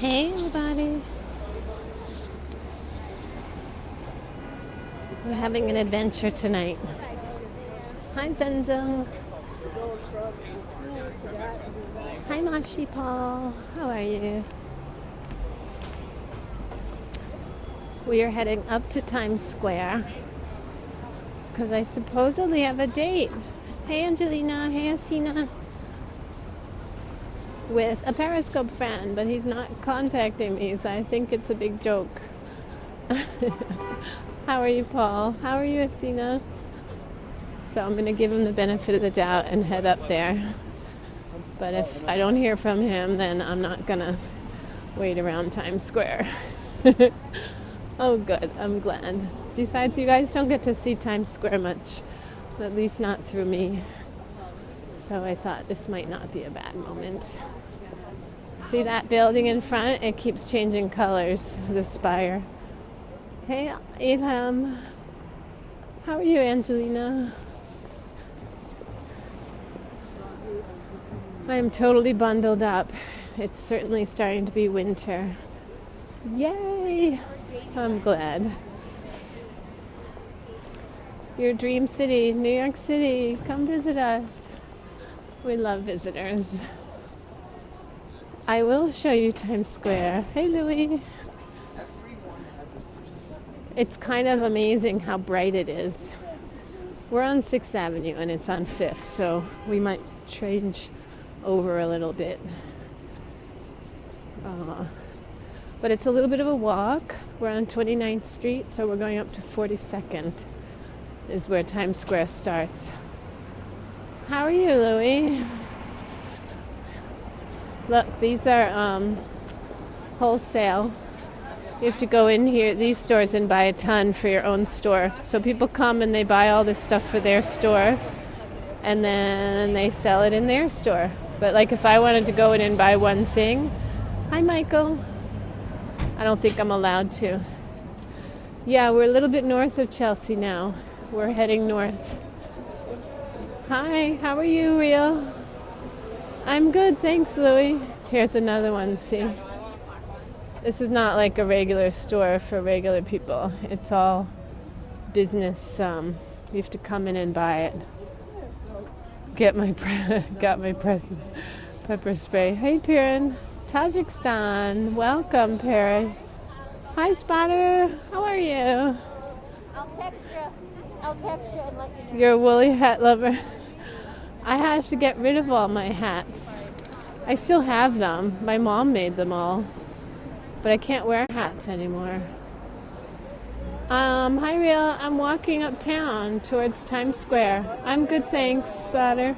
Hey, everybody. We're having an adventure tonight. Hi, Zenzo. Hi, Mashi Paul. How are you? We are heading up to Times Square because I supposedly have a date. Hey, Angelina. Hey, Asina. With a Periscope friend, but he's not contacting me, so I think it's a big joke. How are you, Paul? How are you, Asina? So I'm going to give him the benefit of the doubt and head up there. But if I don't hear from him, then I'm not going to wait around Times Square. Oh, good. I'm glad. Besides, you guys don't get to see Times Square much, at least not through me. So I thought this might not be a bad moment. See that building in front? It keeps changing colors, the spire. Hey, Ilham. How are you, Angelina? I am totally bundled up. It's certainly starting to be winter. Yay! I'm glad. Your dream city, New York City. Come visit us. We love visitors. I will show you Times Square. Hey, Louie. It's kind of amazing how bright it is. We're on 6th Avenue and it's on 5th, so we might change over a little bit. But it's a little bit of a walk. We're on 29th Street, so we're going up to 42nd is where Times Square starts. How are you, Louie? Look, these are wholesale. You have to go in here, these stores, and buy a ton for your own store. So people come and they buy all this stuff for their store, and then they sell it in their store. But like if I wanted to go in and buy one thing, hi, Michael. I don't think I'm allowed to. Yeah, we're a little bit north of Chelsea now. We're heading north. Hi, how are you, Real? I'm good, thanks, Louie. Here's another one, see? This is not like a regular store for regular people. It's all business. You have to come in and buy it. Got my present. Pepper spray. Hey, Piran. Tajikistan. Welcome, Perry. Hi, Spotter. How are you? I'll text you and let you know. You're a woolly hat lover. I have to get rid of all my hats. I still have them. My mom made them all. But I can't wear hats anymore. Hi, Real. I'm walking uptown towards Times Square. I'm good, thanks, Spotter.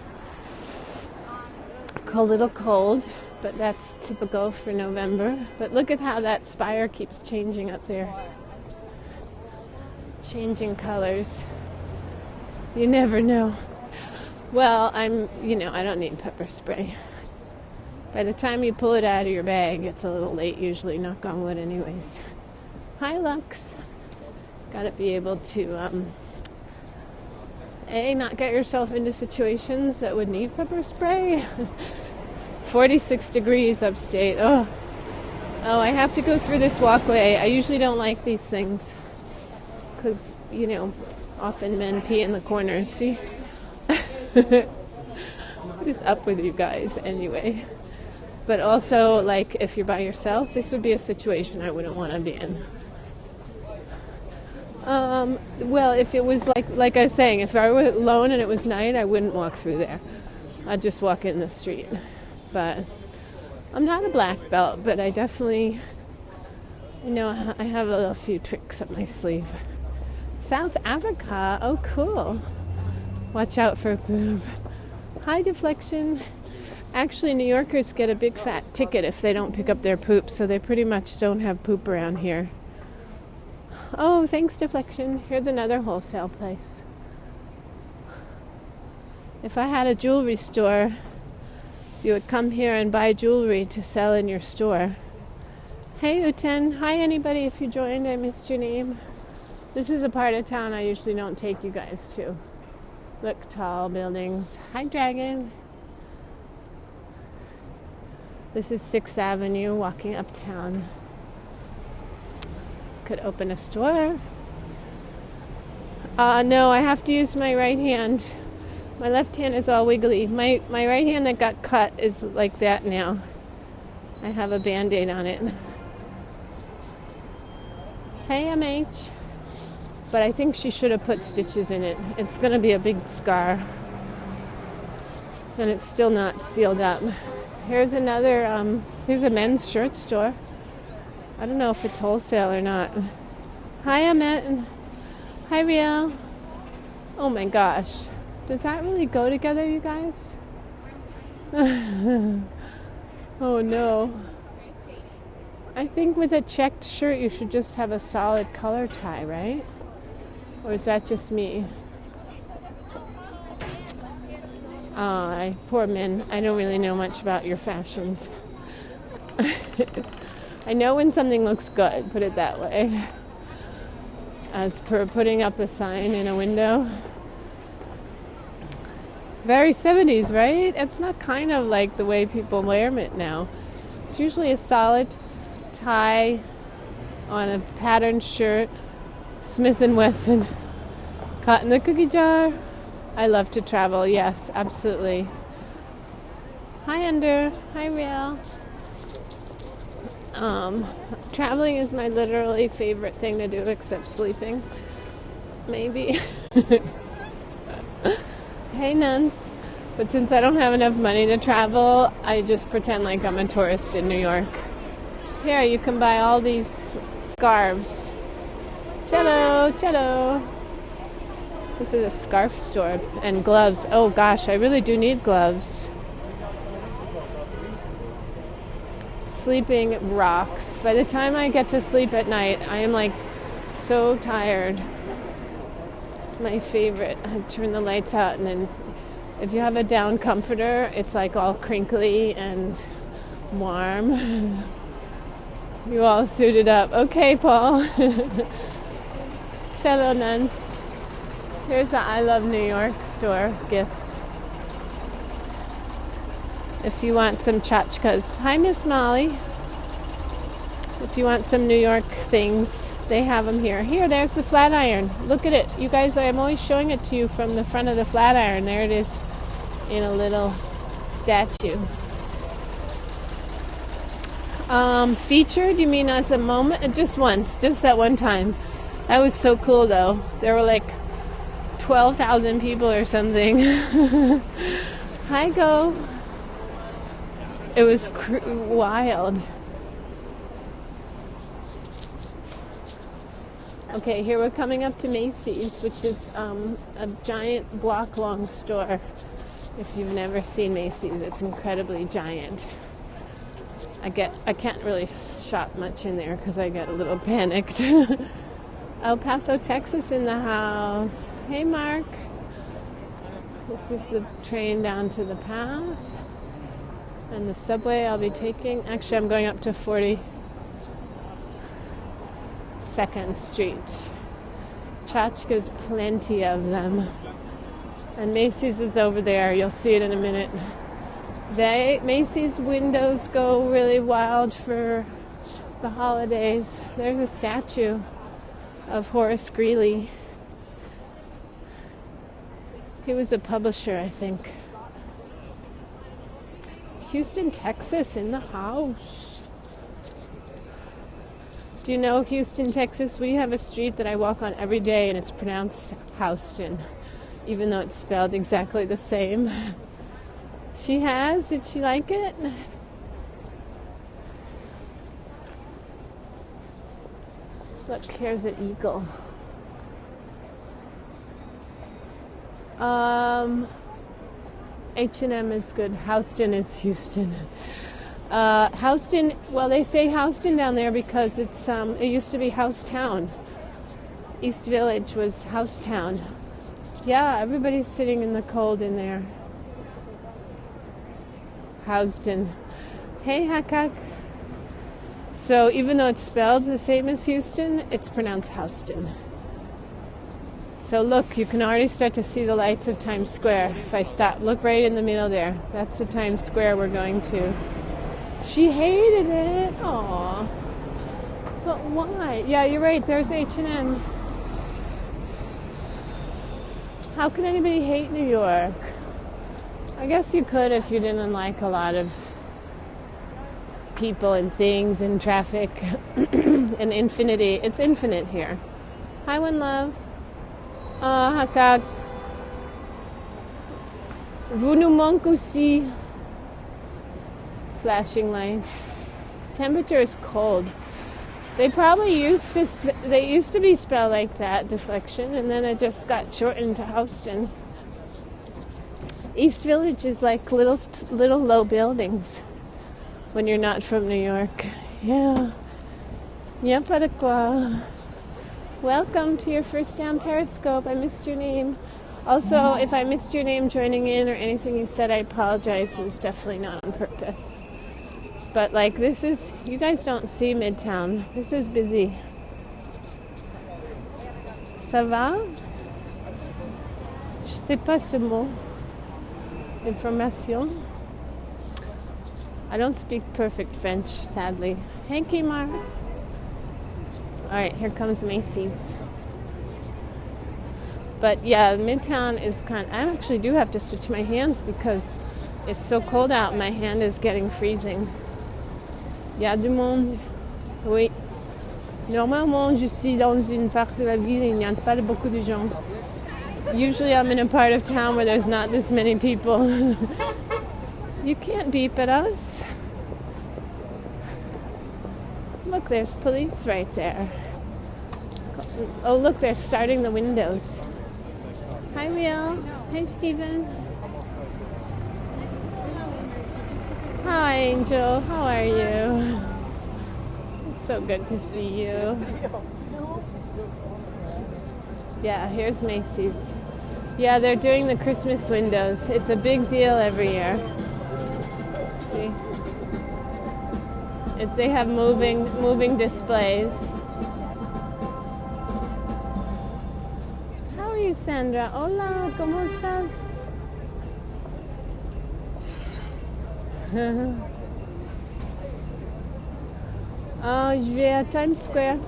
A little cold, but that's typical for November. But look at how that spire keeps changing up there. Changing colors. You never know. Well, I don't need pepper spray. By the time you pull it out of your bag, it's a little late usually, knock on wood anyways. Hi, Lux. Gotta be able to, not get yourself into situations that would need pepper spray. 46 degrees upstate. Oh, I have to go through this walkway. I usually don't like these things because, often men pee in the corners, see? What is up with you guys anyway? But also, like, if you're by yourself, this would be a situation I wouldn't want to be in. Well, if it was like I was saying, if I were alone and it was night, I wouldn't walk through there. I'd just walk in the street. But I'm not a black belt, but I definitely, I have a few tricks up my sleeve. South Africa, oh cool. Watch out for a boob. Hi, Deflection. Actually, New Yorkers get a big fat ticket if they don't pick up their poop, so they pretty much don't have poop around here. Oh, thanks, Deflection. Here's another wholesale place. If I had a jewelry store, you would come here and buy jewelry to sell in your store. Hey, Uten. Hi, anybody. If you joined, I missed your name. This is a part of town I usually don't take you guys to. Look, tall buildings. Hi, Dragon. This is 6th Avenue, walking uptown. Could open a store. No, I have to use my right hand. My left hand is all wiggly. My right hand that got cut is like that now. I have a Band-Aid on it. Hey, MH. But I think she should have put stitches in it. It's going to be a big scar. And it's still not sealed up. Here's another, here's a men's shirt store. I don't know if it's wholesale or not. Hi, Amit. Hi, Riel. Oh my gosh. Does that really go together, you guys? Oh no. I think with a checked shirt you should just have a solid color tie, right? Or is that just me? Poor men. I don't really know much about your fashions. I know when something looks good, put it that way. As per putting up a sign in a window. Very 70s, right? It's not kind of like the way people wear it now. It's usually a solid tie on a patterned shirt, Smith & Wesson, caught in the cookie jar. I love to travel, yes, absolutely. Hi, Ender. Hi, Riel. Traveling is my literally favorite thing to do, except sleeping. Maybe. Hey, nuns. But since I don't have enough money to travel, I just pretend like I'm a tourist in New York. Here, you can buy all these scarves. Cello, cello. This is a scarf store. And gloves. Oh gosh, I really do need gloves. Sleeping rocks. By the time I get to sleep at night, I am like so tired. It's my favorite. I turn the lights out, and then if you have a down comforter, it's like all crinkly and warm. You all suited up. Okay, Paul. Cello nuns. Here's the I Love New York store, gifts. If you want some tchotchkes. Hi, Miss Molly. If you want some New York things, they have them here. Here, there's the Flatiron. Look at it. You guys, I'm always showing it to you from the front of the Flatiron. There it is in a little statue. Featured, you mean as a moment? Just once, just that one time. That was so cool, though. There were like 12,000 people or something. Hi, Go. It was wild. Okay, here we're coming up to Macy's, which is a giant block-long store. If you've never seen Macy's, it's incredibly giant. I can't really shop much in there because I get a little panicked. El Paso, Texas in the house. Hey, Mark. This is the train down to the path. And the subway I'll be taking. Actually, I'm going up to 42nd Street. Tchotchkes, plenty of them. And Macy's is over there. You'll see it in a minute. Macy's windows go really wild for the holidays. There's a statue of Horace Greeley. He was a publisher, I think. Houston, Texas in the house. Do you know Houston, Texas? We have a street that I walk on every day and it's pronounced Houston, even though it's spelled exactly the same. She has? Did she like it? Look, here's an eagle. H&M is good. Houston is Houston. Houston, well, they say Houston down there because it used to be Housetown. East Village was Housetown. Yeah, everybody's sitting in the cold in there. Houston. Hey, Hakak. So even though it's spelled the same as Houston, it's pronounced Houston. So look, you can already start to see the lights of Times Square. If I stop, look right in the middle there. That's the Times Square we're going to. She hated it. Aw. But why? Yeah, you're right. There's H&M. How could anybody hate New York? I guess you could if you didn't like a lot of people and things and traffic and infinity. It's infinite here. Hi, One Love. Hakak. Vous nous manquez aussi. Flashing lights. Temperature is cold. They probably used to be spelled like that, deflection, and then it just got shortened to Houston. East Village is like little low buildings when you're not from New York. Yeah. Yeah, para quoi. Welcome to your first day on Periscope. I missed your name. Also, if I missed your name joining in or anything you said, I apologize. It was definitely not on purpose. But like this is, you guys don't see Midtown. This is busy. Ça va? Je sais pas ce mot. Information. I don't speak perfect French, sadly. Hey, Kimar. All right, here comes Macy's. But yeah, Midtown is I actually do have to switch my hands because it's so cold out. My hand is getting freezing. Il y a du monde. Oui. Normalement, je suis dans une part de la ville et il n'y a pas beaucoup de gens. Usually I'm in a part of town where there's not this many people. You can't beep at us. Look, there's police right there. Oh, look, they're starting the windows. Hi, Real. Hey, Steven. Hi, Angel. How are you? It's so good to see you. Yeah, here's Macy's. Yeah, they're doing the Christmas windows. It's a big deal every year. See? They have moving displays. How are you, Sandra? Hola, ¿cómo estás? Je vais à Times Square.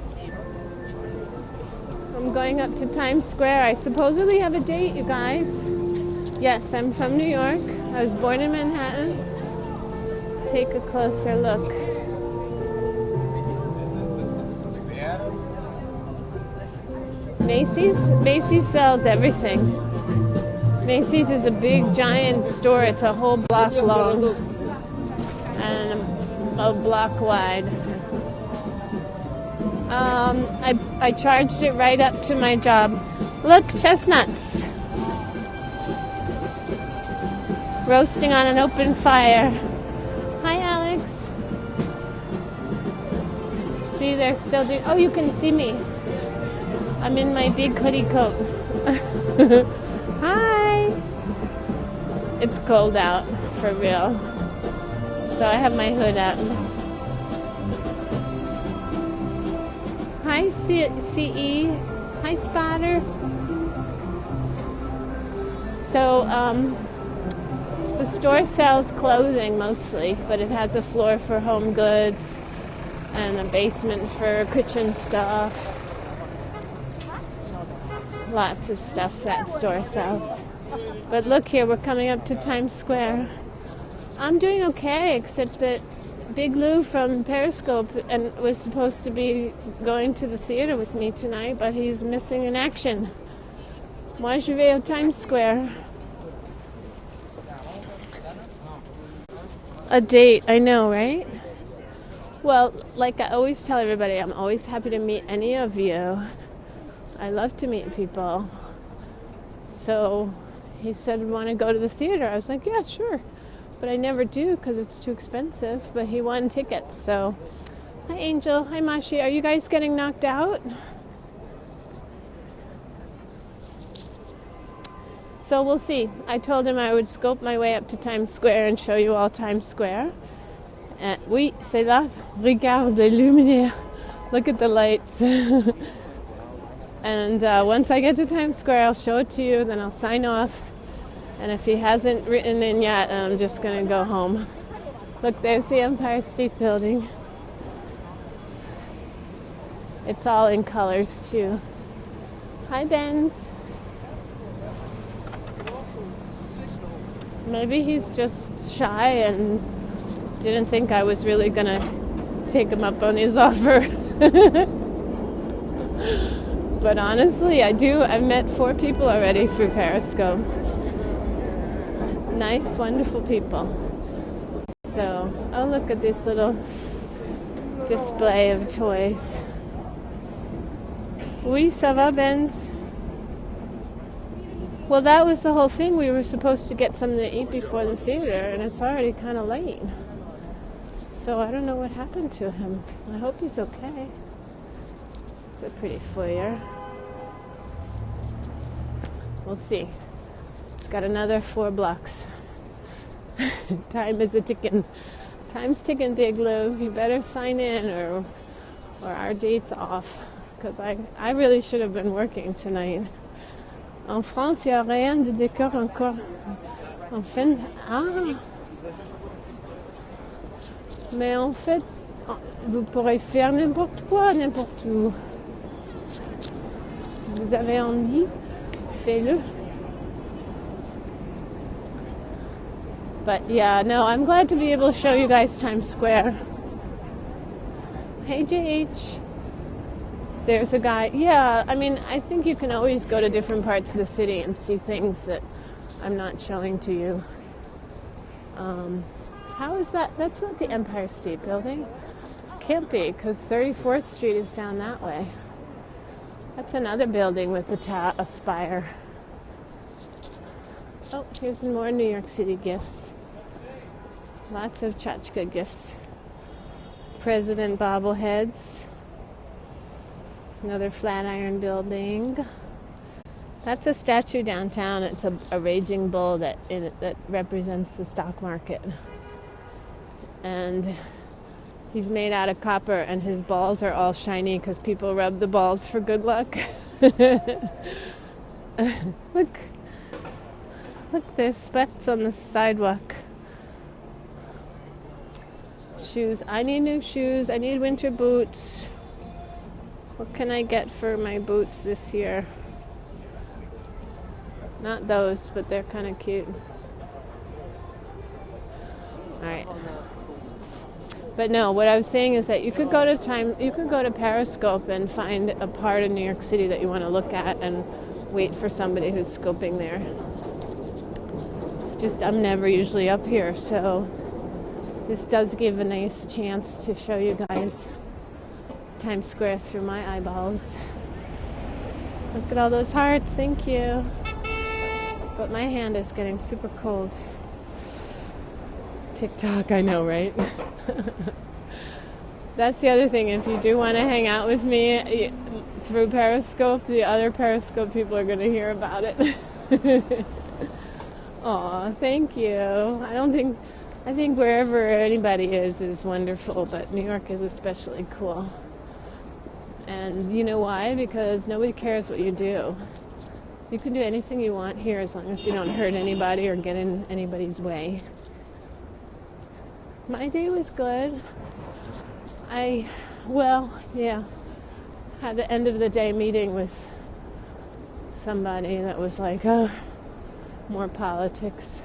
I'm going up to Times Square. I supposedly have a date, you guys. Yes, I'm from New York. I was born in Manhattan. Take a closer look. Macy's sells everything. Macy's is a big, giant store. It's a whole block long and a block wide. I charged it right up to my job. Look, chestnuts. Roasting on an open fire. Hi, Alex. See, they're still doing... Oh, you can see me. I'm in my big hoodie coat. Hi. It's cold out, for real. So I have my hood out. Hi, CE. Hi, Spotter. So, the store sells clothing mostly, but it has a floor for home goods and a basement for kitchen stuff. Lots of stuff that store sells. But look here, we're coming up to Times Square. I'm doing okay, except that Big Lou from Periscope and was supposed to be going to the theater with me tonight, but he's missing in action. Moi, je vais au Times Square. A date, I know, right? Well, like I always tell everybody, I'm always happy to meet any of you. I love to meet people. So he said, want to go to the theater? I was like, yeah, sure. But I never do because it's too expensive. But he won tickets, so. Hi, Angel. Hi, Mashi. Are you guys getting knocked out? So we'll see. I told him I would scope my way up to Times Square and show you all Times Square. Oui, c'est là. Regarde les luminaires. Look at the lights. And once I get to Times Square, I'll show it to you, then I'll sign off. And if he hasn't written in yet, I'm just going to go home. Look, there's the Empire State Building. It's all in colors too. Hi, Benz. Maybe he's just shy and didn't think I was really gonna take him up on his offer. But honestly, I've met 4 people already through Periscope. Nice, wonderful people. So, oh, look at this little display of toys. Oui, ça va, Benz? Well, that was the whole thing. We were supposed to get something to eat before the theater, and it's already kind of late. So I don't know what happened to him. I hope he's okay. It's a pretty foyer. We'll see. It's got another 4 blocks. Time is a ticking. Time's ticking, Big Lou. You better sign in or our date's off. Because I really should have been working tonight. En France, il n'y a rien de décor encore. En fait, mais en fait, vous pourrez faire n'importe quoi, n'importe où. Si vous avez envie, faites-le. But yeah, no, I'm glad to be able to show you guys Times Square. Hey, JH. There's a guy. Yeah, I mean, I think you can always go to different parts of the city and see things that I'm not showing to you. How is that? That's not the Empire State Building. Can't be, because 34th Street is down that way. That's another building with a spire. Oh, here's some more New York City gifts. Lots of tchotchke gifts. President bobbleheads. Another Flatiron building. That's a statue downtown. It's a raging bull that represents the stock market. And he's made out of copper, and his balls are all shiny because people rub the balls for good luck. Look, there's specks on the sidewalk. Shoes. I need new shoes. I need winter boots. What can I get for my boots this year? Not those, but they're kind of cute. All right. But no, what I was saying is that you could go to Periscope and find a part of New York City that you want to look at and wait for somebody who's scoping there. It's just I'm never usually up here, so this does give a nice chance to show you guys Times Square through my eyeballs. Look at all those hearts, thank you. But my hand is getting super cold. TikTok, I know, right? That's the other thing. If you do want to hang out with me through Periscope, the other Periscope people are going to hear about it. Aw, thank you. I think wherever anybody is wonderful, but New York is especially cool. And you know why? Because nobody cares what you do. You can do anything you want here as long as you don't hurt anybody or get in anybody's way. My day was good. Had the end of the day meeting with somebody that was like, oh, more politics.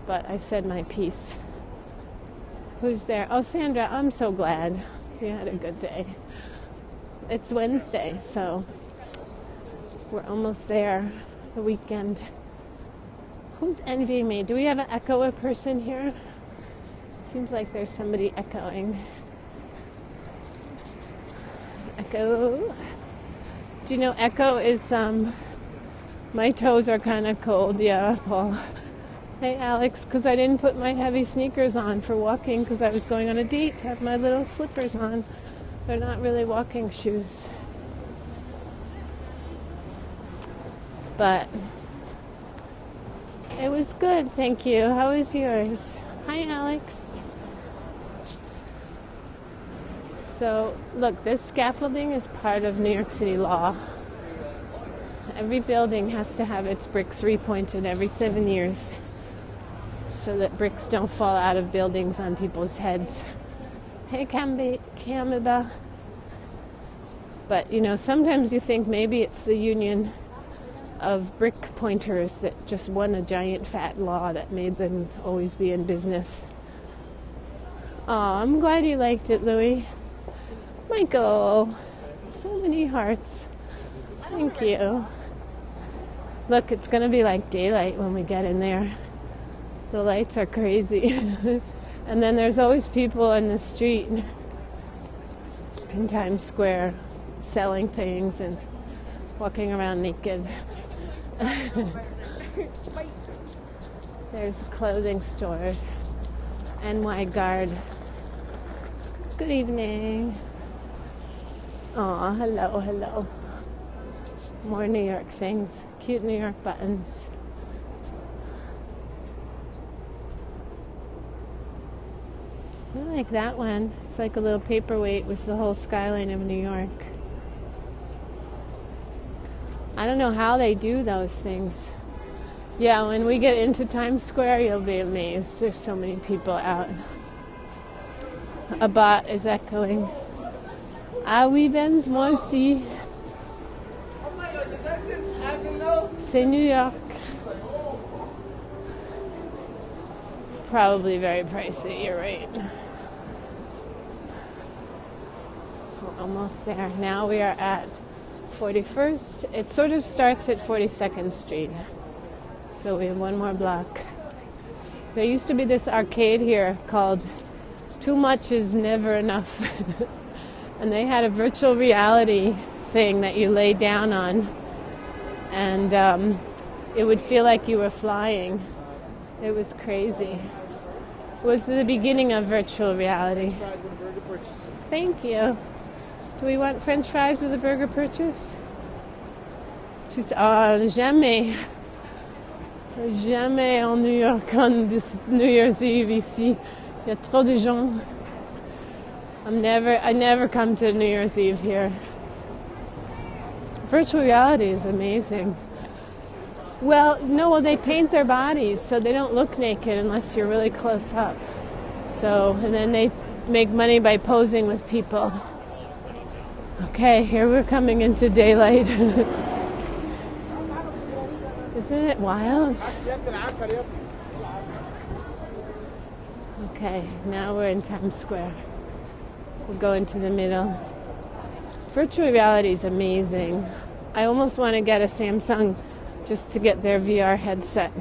But I said my piece. Who's there? Oh, Sandra, I'm so glad you had a good day. It's Wednesday, so we're almost there, the weekend. Who's envying me? Do we have an echo person here? Seems like there's somebody echoing. Echo. Do you know echo is, my toes are kind of cold, yeah, Paul. Hey, Alex, because I didn't put my heavy sneakers on for walking because I was going on a date to have my little slippers on. They're not really walking shoes. But it was good, thank you. How was yours? Hi, Alex. So, look, this scaffolding is part of New York City law. Every building has to have its bricks repointed every 7 years. so that bricks don't fall out of buildings on people's heads. Hey, Camida. But, you know, sometimes you think maybe it's the union of brick pointers that just won a giant fat law that made them always be in business. Oh, I'm glad you liked it, Louie. Michael, so many hearts. Thank you. Look, it's going to be like daylight when we get in there. The lights are crazy. And then there's always people in the street in Times Square selling things and walking around naked. There's a clothing store. NY Guard. Good evening. Oh, hello, hello. More New York things. Cute New York buttons. I like that one. It's like a little paperweight with the whole skyline of New York. I don't know how they do those things. Yeah, when we get into Times Square, you'll be amazed. There's so many people out. A bot is echoing. Ah oui, Benz, moi aussi. Oh my God, did that just happen though? C'est New York. Probably very pricey, you're right. We're almost there. Now we are at 41st. It sort of starts at 42nd Street. So we have one more block. There used to be this arcade here called Too Much Is Never Enough. And they had a virtual reality thing that you lay down on. And it would feel like you were flying. It was crazy. It was the beginning of virtual reality. Thank you. Do we want French fries with a burger purchased? Jamais. Jamais en New York on this New Year's Eve ici. Il y a trop de gens. I never come to New Year's Eve here. Virtual reality is amazing. Well, no, they paint their bodies so they don't look naked unless you're really close up. So, and then they make money by posing with people. Okay, here we're coming into daylight. Isn't it wild? Okay, now we're in Times Square. We'll go into the middle. Virtual reality is amazing. I almost want to get a Samsung just to get their VR headset.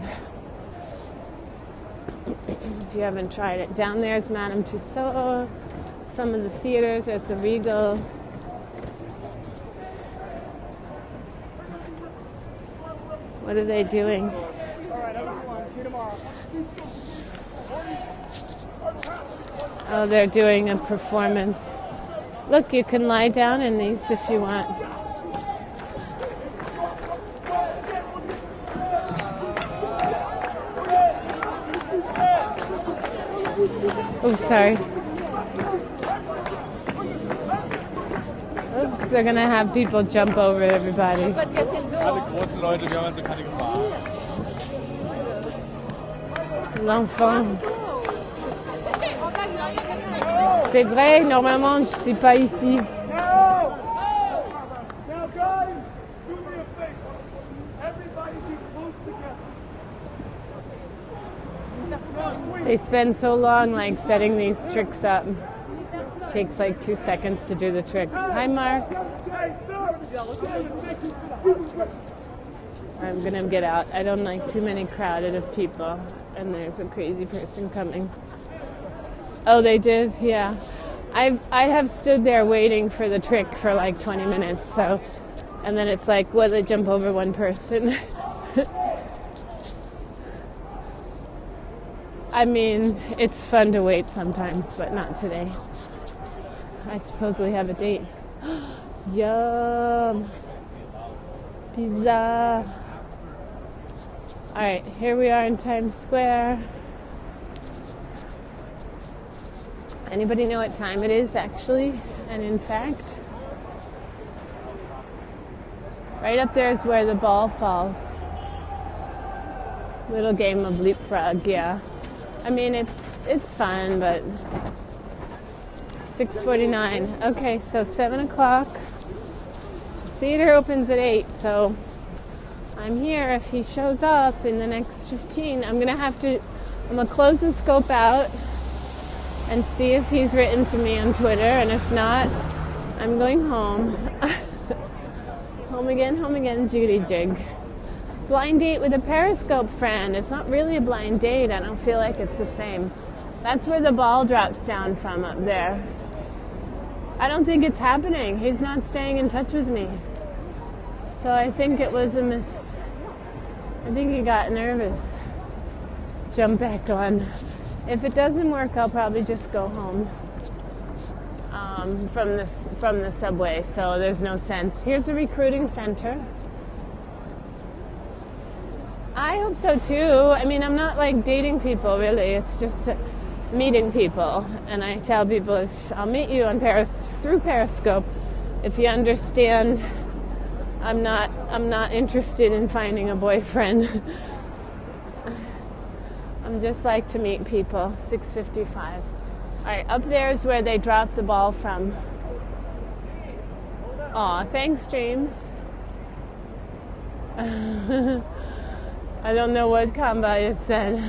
If you haven't tried it. Down there is Madame Tussauds. Some of the theaters. There's the Regal. What are they doing? Oh, they're doing a performance. Look, you can lie down in these if you want. Oh, sorry. Oops, they're gonna have people jump over everybody. Alle großen Leute, wir haben also keine Gefahr. L'enfant. C'est vrai, normalement, je suis pas ici. Now, guys, do me a favor. Everybody be close together. They spend so long, like, setting these tricks up. Takes like 2 seconds to do the trick. Hi, Mark. I'm gonna get out. I don't like too many crowded of people. And there's a crazy person coming. Oh, they did? Yeah. I have stood there waiting for the trick for like 20 minutes. So, and then it's like, well, they jump over one person. I mean, it's fun to wait sometimes, but not today. I supposedly have a date. Yum. Pizza. All right, here we are in Times Square. Anybody know what time it is, actually? And in fact, right up there is where the ball falls. Little game of leapfrog, yeah. I mean, it's fun, but 6:49. Okay, so 7 o'clock. Theater opens at 8, so I'm here. If he shows up in the next 15, I'm gonna close the scope out and see if he's written to me on Twitter, and if not, I'm going home. Home again, Judy jig. Blind date with a Periscope friend. It's not really a blind date. I don't feel like it's the same. That's where the ball drops down from, up there. I don't think it's happening. He's not staying in touch with me. So I think it was a miss. I think he got nervous. Jump back on. If it doesn't work, I'll probably just go home from the subway. So there's no sense. Here's a recruiting center. I hope so too. I mean, I'm not like dating people really. It's just meeting people. And I tell people, if I'll meet you on through Periscope, if you understand, I'm not interested in finding a boyfriend. I'm just like to meet people. 6:55. All right, up there is where they dropped the ball from. Aw, thanks, James. I don't know what Kamba has said.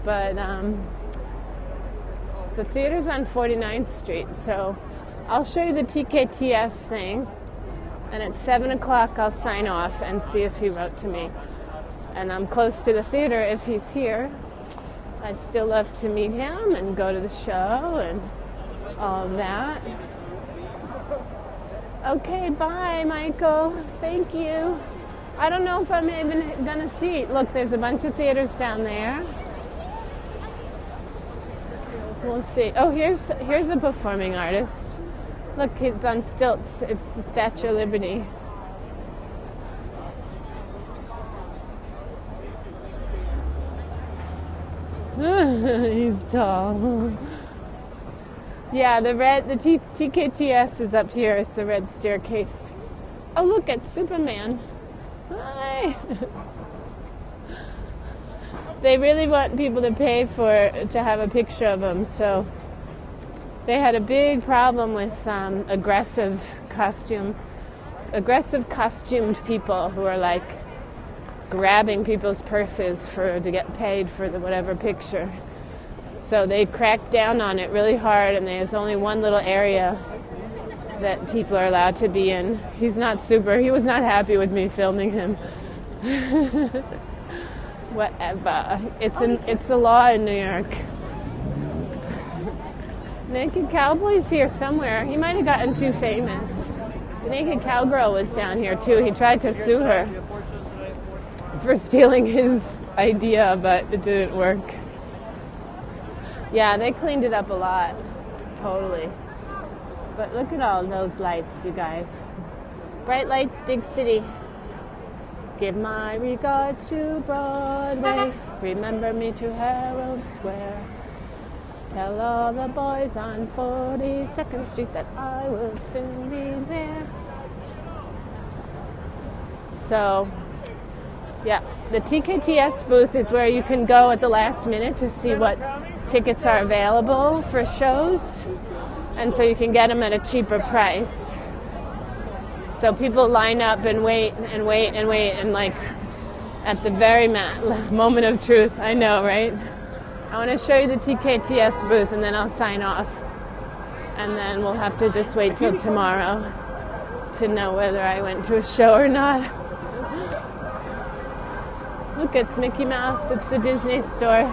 But the theater's on 49th Street, so I'll show you the TKTS thing. And at 7 o'clock, I'll sign off and see if he wrote to me. And I'm close to the theater if he's here. I'd still love to meet him and go to the show and all of that. Okay, bye, Michael. Thank you. I don't know if I'm even gonna see it. Look, there's a bunch of theaters down there. We'll see. Oh, here's a performing artist. Look, it's on stilts. It's the Statue of Liberty. He's tall. Yeah, the TKTS is up here. It's the red staircase. Oh, look, it's Superman. Hi. They really want people to pay to have a picture of them, so they had a big problem with aggressive costumed people who are like grabbing people's purses to get paid for the picture. So they cracked down on it really hard, and there's only one little area that people are allowed to be in. He was not happy with me filming him. Whatever. It's the law in New York. Naked Cowboy's here somewhere. He might have gotten too famous. The Naked Cowgirl was down here too. He tried to sue her for stealing his idea, but it didn't work. Yeah, they cleaned it up a lot. Totally. But look at all those lights, you guys. Bright lights, big city. Give my regards to Broadway. Remember me to Herald Square. Tell all the boys on 42nd Street that I will soon be there. So, yeah, the TKTS booth is where you can go at the last minute to see what tickets are available for shows. And so you can get them at a cheaper price. So people line up and wait and like at the very moment of truth. I know, right? I want to show you the TKTS booth and then I'll sign off. And then we'll have to just wait till tomorrow to know whether I went to a show or not. Look, it's Mickey Mouse. It's the Disney store.